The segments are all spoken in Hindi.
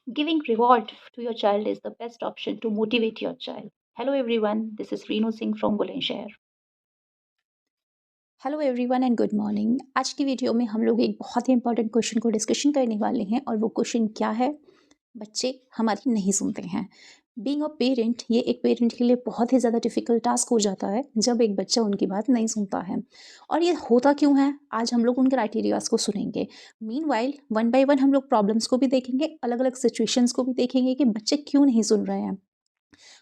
Giving reward to your child is the best option to motivate your child. Hello everyone, this is Reenu Singh from Bulandshahr. Hello everyone and good morning. आज की वीडियो में हम लोग एक बहुत ही इंपॉर्टेंट क्वेश्चन को डिस्कशन करने वाले हैं और वो क्वेश्चन क्या है? बच्चे हमारी नहीं सुनते हैं। बीइंग अ पेरेंट, ये एक पेरेंट के लिए बहुत ही ज़्यादा डिफिकल्ट टास्क हो जाता है जब एक बच्चा उनकी बात नहीं सुनता है। और ये होता क्यों है, आज हम लोग उन क्राइटेरियाज को सुनेंगे। मीनवाइल वन बाय वन हम लोग प्रॉब्लम्स को भी देखेंगे, अलग अलग सिचुएशंस को भी देखेंगे कि बच्चे क्यों नहीं सुन रहे हैं।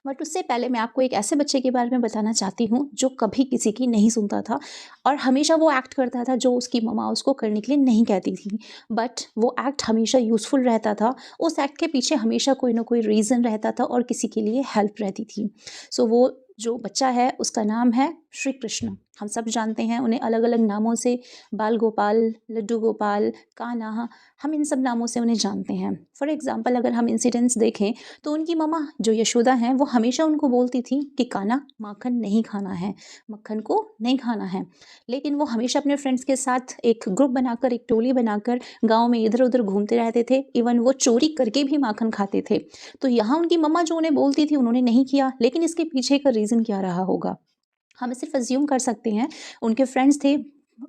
बट उससे पहले मैं आपको एक ऐसे बच्चे के बारे में बताना चाहती हूँ जो कभी किसी की नहीं सुनता था और हमेशा वो एक्ट करता था जो उसकी मम्मा उसको करने के लिए नहीं कहती थी। बट वो एक्ट हमेशा यूज़फुल रहता था, उस एक्ट के पीछे हमेशा कोई ना कोई रीज़न रहता था और किसी के लिए हेल्प रहती थी। सो वो जो बच्चा है उसका नाम है श्री कृष्ण। हम सब जानते हैं उन्हें अलग अलग नामों से, बाल गोपाल, लड्डू गोपाल, कान्हा, हम इन सब नामों से उन्हें जानते हैं। फॉर एग्जाम्पल अगर हम इंसिडेंट्स देखें तो उनकी मम्मा जो यशोदा हैं वो हमेशा उनको बोलती थी कि कान्हा माखन नहीं खाना है, मक्खन को नहीं खाना है। लेकिन वो हमेशा अपने फ्रेंड्स के साथ एक ग्रुप बनाकर, एक टोली बनाकर गाँव में इधर उधर घूमते रहते थे। इवन वो चोरी करके भी माखन खाते थे। तो यहाँ उनकी मम्मा जो उन्हें बोलती थी उन्होंने नहीं किया, लेकिन इसके पीछे का रीज़न क्या रहा होगा? हम सिर्फ अज्यूम कर सकते हैं। उनके फ्रेंड्स थे,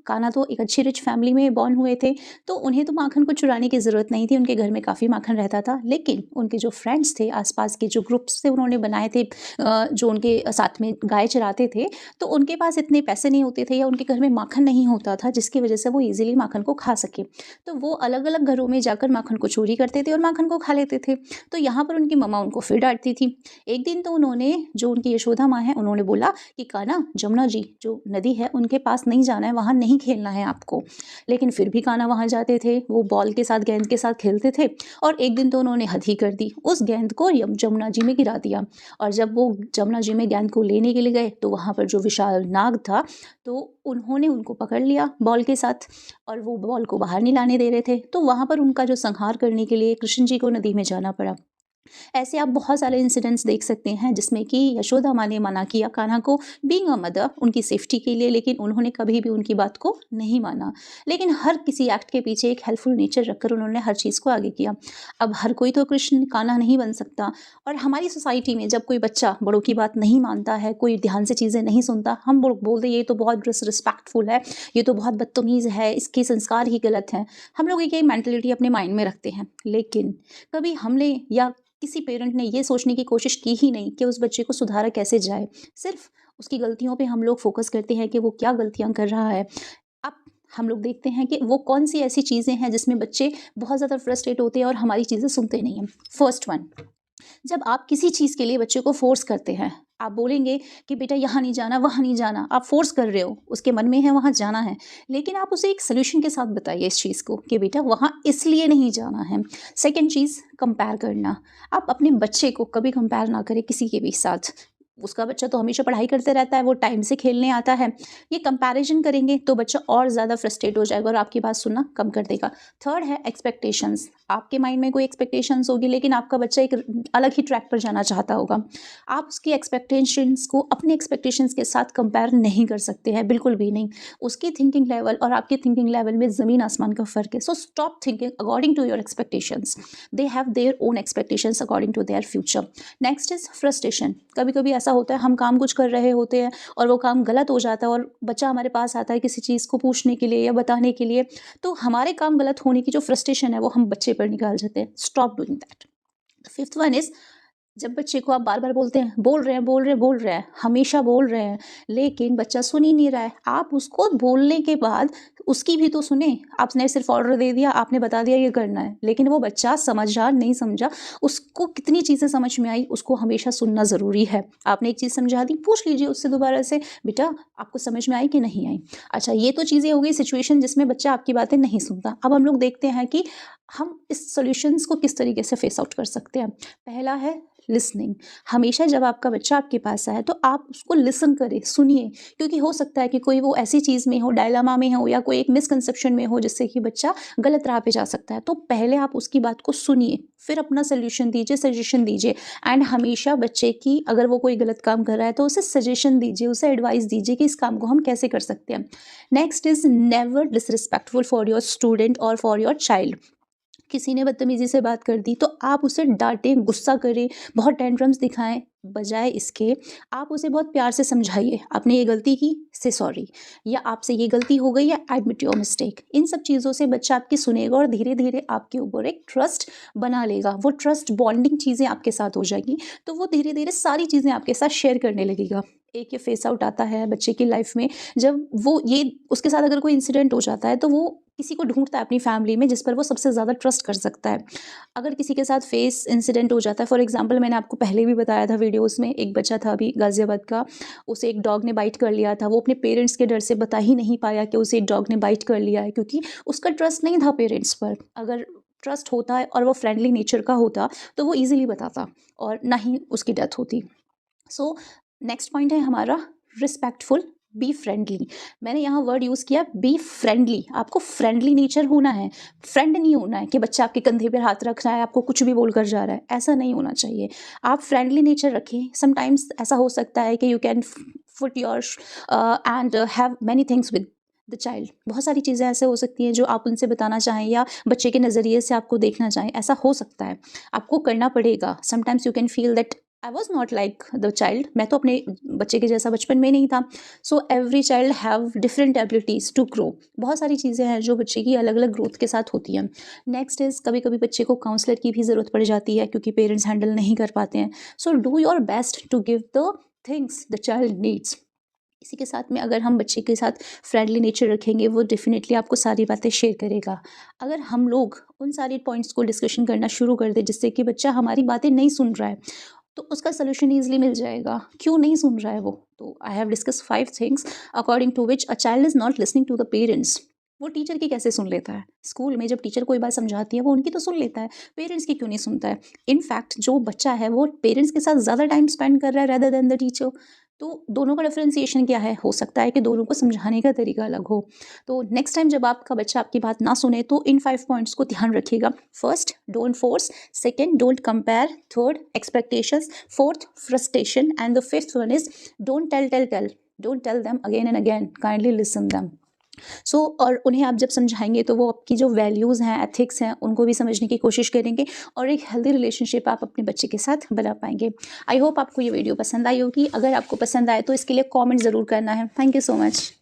कान्हा तो एक अच्छी रिच फैमिली में बॉर्न हुए थे, तो उन्हें तो माखन को चुराने की ज़रूरत नहीं थी, उनके घर में काफ़ी माखन रहता था। लेकिन उनके जो फ्रेंड्स थे, आसपास के जो ग्रुप्स थे उन्होंने बनाए थे, जो उनके साथ में गाय चराते थे, तो उनके पास इतने पैसे नहीं होते थे या उनके घर में माखन नहीं होता था जिसकी वजह से वो ईज़िली माखन को खा सके। तो वो अलग-अलग घरों में जाकर माखन को चोरी करते थे और माखन को खा लेते थे। तो यहाँ पर उनकी मम्मा उनको फिर डाँटती थी। एक दिन तो उन्होंने, जो उनकी यशोदा माँ हैं, उन्होंने बोला कि कान्हा, जमुना जी जो नदी है उनके पास नहीं जाना है, वहाँ नहीं खेलना है आपको। लेकिन फिर भी कान्हा वहाँ जाते थे, वो बॉल के साथ, गेंद के साथ खेलते थे और एक दिन तो उन्होंने हद ही कर दी, उस गेंद को जमुना जी में गिरा दिया। और जब वो जमुना जी में गेंद को लेने के लिए गए तो वहाँ पर जो विशाल नाग था, तो उन्होंने उनको पकड़ लिया बॉल के साथ और वो बॉल को बाहर नहीं लाने दे रहे थे। तो वहाँ पर उनका जो संहार करने के लिए कृष्ण जी को नदी में जाना पड़ा। ऐसे आप बहुत सारे इंसिडेंट्स देख सकते हैं जिसमें कि यशोदा माँ ने मना किया कान्हा को, बीइंग अ मदर, उनकी सेफ्टी के लिए, लेकिन उन्होंने कभी भी उनकी बात को नहीं माना। लेकिन हर किसी एक्ट के पीछे एक हेल्पफुल नेचर रखकर उन्होंने हर चीज़ को आगे किया। अब हर कोई तो कृष्ण कान्हा नहीं बन सकता और हमारी सोसाइटी में जब कोई बच्चा बड़ों की बात नहीं मानता है, कोई ध्यान से चीज़ें नहीं सुनता, हम लोग बोलते ये तो बहुत डिसरिस्पेक्टफुल है, ये तो बहुत बदतमीज़ है, इसके संस्कार ही गलत हैं। हम लोग एक मेंटलिटी अपने माइंड में रखते हैं। लेकिन कभी हमने या किसी पेरेंट ने ये सोचने की कोशिश की ही नहीं कि उस बच्चे को सुधारा कैसे जाए। सिर्फ उसकी गलतियों पे हम लोग फोकस करते हैं कि वो क्या गलतियाँ कर रहा है। अब हम लोग देखते हैं कि वो कौन-सी ऐसी चीज़ें हैं जिसमें बच्चे बहुत ज़्यादा फ्रस्ट्रेट होते हैं और हमारी चीज़ें सुनते नहीं हैं। फर्स्ट वन, जब आप किसी चीज़ के लिए बच्चे को फ़ोर्स करते हैं, आप बोलेंगे कि बेटा यहाँ नहीं जाना, वहाँ नहीं जाना, आप फ़ोर्स कर रहे हो, उसके मन में है वहाँ जाना है, लेकिन आप उसे एक सॉल्यूशन के साथ बताइए इस चीज़ को कि बेटा वहाँ इसलिए नहीं जाना है। सेकंड चीज़, कंपेयर करना। आप अपने बच्चे को कभी कंपेयर ना करें किसी के भी साथ। उसका बच्चा तो हमेशा पढ़ाई करते रहता है, वो टाइम से खेलने आता है। ये कंपैरिज़न करेंगे तो बच्चा और ज़्यादा फ्रस्ट्रेट हो जाएगा और आपकी बात सुनना कम कर देगा। थर्ड है एक्सपेक्टेशंस। आपके माइंड में कोई एक्सपेक्टेशंस होगी लेकिन आपका बच्चा एक अलग ही ट्रैक पर जाना चाहता होगा। आप उसकी एक्सपेक्टेशंस को अपने एक्सपेक्टेशंस के साथ कंपेयर नहीं कर सकते हैं, बिल्कुल भी नहीं। उसकी थिंकिंग लेवल और आपकी थिंकिंग लेवल में ज़मीन आसमान का फ़र्क है। So stop thinking according to your expectations. They have their own expectations according to their future. Next is frustration. कभी-कभी ऐसा होता है हम काम कुछ कर रहे होते हैं और वो काम गलत हो जाता है और बच्चा हमारे पास आता है किसी चीज़ को पूछने के लिए या बताने के लिए, तो हमारे काम गलत होने की जो फ्रस्ट्रेशन है वो हम बच्चे पर निकाल देते हैं। Stop doing that. Fifth one is, जब बच्चे को आप बार-बार बोलते हैं, बोल रहे हैं, बोल रहे हैं, बोल रहे हैं, हमेशा बोल रहे हैं, लेकिन बच्चा सुन ही नहीं रहा है। आप उसको बोलने के बाद उसकी भी तो सुनें। आपने सिर्फ़ ऑर्डर दे दिया, आपने बता दिया ये करना है, लेकिन वो बच्चा समझा, नहीं समझा, उसको कितनी चीज़ें समझ में आई, उसको हमेशा सुनना ज़रूरी है। आपने एक चीज़ समझा दी, पूछ लीजिए उससे दोबारा से, बेटा आपको समझ में आई कि नहीं आई? अच्छा, ये तो चीज़ें हो गई सिचुएशन जिसमें बच्चा आपकी बातें नहीं सुनता। अब हम लोग देखते हैं कि हम इस सॉल्यूशंस को किस तरीके से फेस आउट कर सकते हैं। पहला है लिसनिंग। हमेशा जब आपका बच्चा आपके पास आए तो आप उसको लिसन करें, सुनिए, क्योंकि हो सकता है कि कोई वो ऐसी चीज़ में हो, डायलेमा में हो या कोई एक मिसकंसेप्शन में हो जिससे कि बच्चा गलत राह पे जा सकता है। तो पहले आप उसकी बात को सुनिए, फिर अपना सॉल्यूशन दीजिए, सजेशन दीजिए। एंड हमेशा बच्चे की, अगर वो कोई गलत काम कर रहा है तो उसे सजेशन दीजिए, उसे एडवाइस दीजिए कि इस काम को हम कैसे कर सकते हैं। Next is never disrespectful for your student और फॉर योर चाइल्ड। किसी ने बदतमीज़ी से बात कर दी तो आप उसे डाँटें, गुस्सा करें, बहुत टेंट्रम्स दिखाएँ, बजाय इसके आप उसे बहुत प्यार से समझाइए, आपने ये गलती की, से सॉरी, या आपसे ये गलती हो गई, या एडमिट योर मिस्टेक। इन सब चीज़ों से बच्चा आपकी सुनेगा और धीरे-धीरे आपके ऊपर एक ट्रस्ट बना लेगा। वो ट्रस्ट बॉन्डिंग चीज़ें आपके साथ हो जाएगी, तो वो धीरे-धीरे सारी चीज़ें आपके साथ शेयर करने लगेगा। एक ये फेस आउट आता है बच्चे की लाइफ में, जब वो ये उसके साथ अगर कोई इंसिडेंट हो जाता है तो वो किसी को ढूँढता है अपनी फैमिली में जिस पर वो सबसे ज़्यादा ट्रस्ट कर सकता है। अगर किसी के साथ फेस इंसिडेंट हो जाता है, फॉर एग्ज़ाम्पल मैंने आपको पहले भी बताया था वीडियोज़ में, एक बच्चा था अभी गाज़ियाबाद का, उसे एक डॉग ने बाइट कर लिया था। वो अपने पेरेंट्स के डर से बता ही नहीं पाया कि उसे एक डॉग ने बाइट कर लिया है, क्योंकि उसका ट्रस्ट नहीं था पेरेंट्स पर। अगर ट्रस्ट होता है और वो फ्रेंडली नेचर का होता तो वो ईज़िली बताता और ना ही उसकी डेथ होती। सो नेक्स्ट पॉइंट है हमारा रिस्पेक्टफुल, बी फ्रेंडली। मैंने यहाँ वर्ड यूज़ किया बी फ्रेंडली। आपको फ्रेंडली नेचर होना है, फ्रेंड नहीं होना है कि बच्चा आपके कंधे पर हाथ रख रहा है, आपको कुछ भी बोल कर जा रहा है, ऐसा नहीं होना चाहिए। आप फ्रेंडली नेचर रखें। समटाइम्स ऐसा हो सकता है कि you can foot your and have many things with the child. बहुत सारी चीज़ें ऐसे हो सकती हैं जो आप उनसे बताना चाहें या बच्चे के नज़रिए से आपको देखना चाहें, ऐसा हो सकता है, आपको करना पड़ेगा। Sometimes you can feel that I was not like the child, मैं तो अपने बच्चे के जैसा बचपन में नहीं था। So every child have different abilities to grow. बहुत सारी चीज़ें हैं जो बच्चे की अलग अलग ग्रोथ के साथ होती हैं। नेक्स्ट इज़ कभी कभी बच्चे को काउंसलर की भी ज़रूरत पड़ जाती है क्योंकि पेरेंट्स हैंडल नहीं कर पाते हैं। So do your best to give the things the child needs. इसी के साथ में अगर हम बच्चे के साथ फ्रेंडली नेचर रखेंगे, वो डेफिनेटली आपको सारी बातें शेयर करेगा। अगर हम लोग उन सारे पॉइंट्स को डिस्कशन करना शुरू कर दें जिससे कि बच्चा हमारी बातें नहीं सुन रहा है, तो उसका सॉल्यूशन ईजिली मिल जाएगा। क्यों नहीं सुन रहा है वो? तो I have discuss 5 things according to which a child is not listening to the parents. वो टीचर की कैसे सुन लेता है? स्कूल में जब टीचर कोई बात समझाती है वो उनकी तो सुन लेता है, पेरेंट्स की क्यों नहीं सुनता है? इनफैक्ट जो बच्चा है वो पेरेंट्स के साथ ज़्यादा टाइम स्पेंड कर रहा है रेदर देन द टीचर। तो दोनों का डिफरेंशिएशन क्या है? हो सकता है कि दोनों को समझाने का तरीका अलग हो। तो नेक्स्ट टाइम जब आपका बच्चा आपकी बात ना सुने तो इन 5 पॉइंट्स को ध्यान रखिएगा। First, don't force. Second, don't compare. Third, expectations. Fourth, frustration. And the fifth one is don't tell. Don't tell them again and again, kindly listen them. So और उन्हें आप जब समझाएंगे तो वो आपकी जो वैल्यूज़ हैं, एथिक्स हैं, उनको भी समझने की कोशिश करेंगे और एक हेल्दी रिलेशनशिप आप अपने बच्चे के साथ बना पाएंगे। आई होप आपको ये वीडियो पसंद आई होगी। अगर आपको पसंद आए तो इसके लिए कमेंट ज़रूर करना है। Thank you so much.